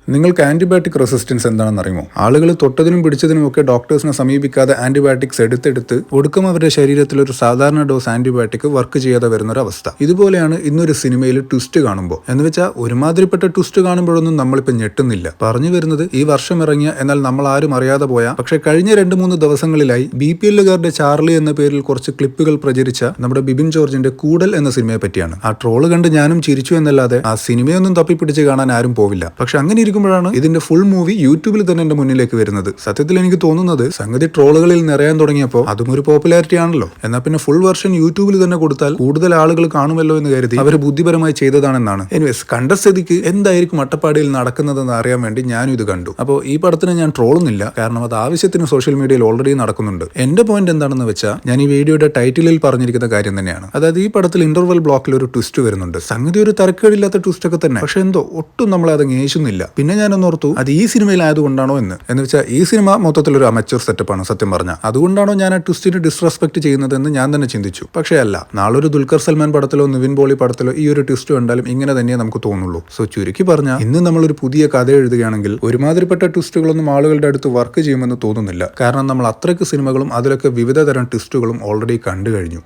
നിങ്ങൾക്ക് antibiotic resistance എന്താണെന്ന് അറിയുമോ? ആളുകൾ തൊട്ടതിനും പിടിച്ചതിനും ഒക്കെ ഡോക്ടേഴ്സിനെ സമീപിക്കാതെ ആന്റിബയോട്ടിക്സ് എടുത്തെടുത്ത് ഒടുക്കം അവരുടെ ശരീരത്തിൽ ഒരു സാധാരണ ഡോസ് ആന്റിബയോട്ടിക് വർക്ക് ചെയ്യാതെ വരുന്ന ഒരു അവസ്ഥ. ഇതുപോലെയാണ് ഇന്നൊരു സിനിമയിൽ ട്വിസ്റ്റ് കാണുമ്പോൾ. എന്ന് വെച്ചാൽ ഒരുമാതിരിപ്പെട്ട ട്വിസ്റ്റ് കാണുമ്പോഴൊന്നും നമ്മളിപ്പോൾ ഞെട്ടുന്നില്ല. പറഞ്ഞു വരുന്നത് ഈ വർഷം ഇറങ്ങിയ എന്നാൽ നമ്മൾ ആരും അറിയാതെ പോയ പക്ഷെ കഴിഞ്ഞ 2-3 ദിവസങ്ങളിലായി BPL-കാരുടെ ചാർലി എന്ന പേരിൽ കുറച്ച് ക്ലിപ്പുകൾ പ്രചരിച്ച നമ്മുടെ ബിബിൻ ജോർജിന്റെ കൂടൽ എന്ന സിനിമയെ പറ്റിയാണ്. ആ ട്രോള് കണ്ട് ഞാനും ചിരിച്ചു എന്നല്ലാതെ ആ സിനിമയൊന്നും തപ്പിപ്പിടിച്ച് കാണാൻ ആരും പോവില്ല. പക്ഷെ അങ്ങനെ ാണ് ഇതിന്റെ ഫുൾ മൂവി യൂട്യൂബിൽ തന്നെ എന്റെ മുന്നിലേക്ക് വരുന്നത്. സത്യത്തിൽ എനിക്ക് തോന്നുന്നത് സംഗതി ട്രോളുകളിൽ നിറയാൻ തുടങ്ങിയപ്പോൾ അതും ഒരു പോപ്പുലാരിറ്റി ആണല്ലോ. എന്നാൽ പിന്നെ ഫുൾ വെർഷൻ യൂട്യൂബിൽ തന്നെ കൊടുത്താൽ കൂടുതൽ ആളുകൾ കാണുമല്ലോ എന്ന് കരുതി അവർ ബുദ്ധിപരമായി ചെയ്തതാണെന്നാണ്. എനിവേസ്, കണ്ട സ്ഥിതിക്ക് എന്തായിരിക്കും അട്ടപ്പാടിയിൽ നടക്കുന്നതെന്ന് അറിയാൻ വേണ്ടി ഞാനും ഇത് കണ്ടു. അപ്പോൾ ഈ പടത്തിന് ഞാൻ ട്രോളുന്നില്ല, കാരണം അത് ആവശ്യത്തിന് സോഷ്യൽ മീഡിയയിൽ ഓൾറെഡി നടക്കുന്നുണ്ട്. എന്റെ പോയിന്റ് എന്താണെന്ന് വെച്ചാൽ ഞാൻ ഈ വീഡിയോയുടെ ടൈറ്റിലിൽ പറഞ്ഞിരിക്കുന്ന കാര്യം തന്നെയാണ്. അതായത് ഈ പടത്തിൽ ഇന്റർവെൽ ബ്ലോക്കിൽ ഒരു ട്വിസ്റ്റ് വരുന്നുണ്ട്. സംഗതി ഒരു തരക്കേടില്ലാത്ത ട്വിസ്റ്റ് ഒക്കെ തന്നെ, പക്ഷെ എന്തോ ഒട്ടും നമ്മളെ അത് ങ്ങേശുന്നില്ല. പിന്നെ ഞാനൊന്നോർത്തു അത് ഈ സിനിമയിലായതുകൊണ്ടാണോ എന്ന് വെച്ചാൽ ഈ സിനിമ മൊത്തത്തിലൊരു അമച്വർ സെറ്റപ്പാണ് സത്യം പറഞ്ഞാൽ. അതുകൊണ്ടാണോ ഞാൻ ആ ട്വിസ്റ്റിന് ഡിസ്റെസ്പെക്ട് ചെയ്യുന്നതെന്ന് ഞാൻ തന്നെ ചിന്തിച്ചു. പക്ഷേ അല്ല, നാളൊരു ദുൽഖർ സൽമാൻ പടത്തിലോ നിവിൻ പോളി പടത്തിലോ ഈ ഒരു ട്വിസ്റ്റ് കണ്ടാലും ഇങ്ങനെ തന്നെ നമുക്ക് തോന്നുള്ളൂ. സോ ചുരുക്കി പറഞ്ഞാൽ ഇന്ന് നമ്മളൊരു പുതിയ കഥ എഴുതുകയാണെങ്കിൽ ഒരുമാതിരിപ്പെട്ട ട്വിസ്റ്റുകളൊന്നും ആളുകളുടെ അടുത്ത് വർക്ക് ചെയ്യുമെന്ന് തോന്നുന്നില്ല. കാരണം നമ്മൾ അത്രയ്ക്ക് സിനിമകളും അതിലൊക്കെ വിവിധ തരം ട്വിസ്റ്റുകളും ഓൾറെഡി കണ്ടു കഴിഞ്ഞു.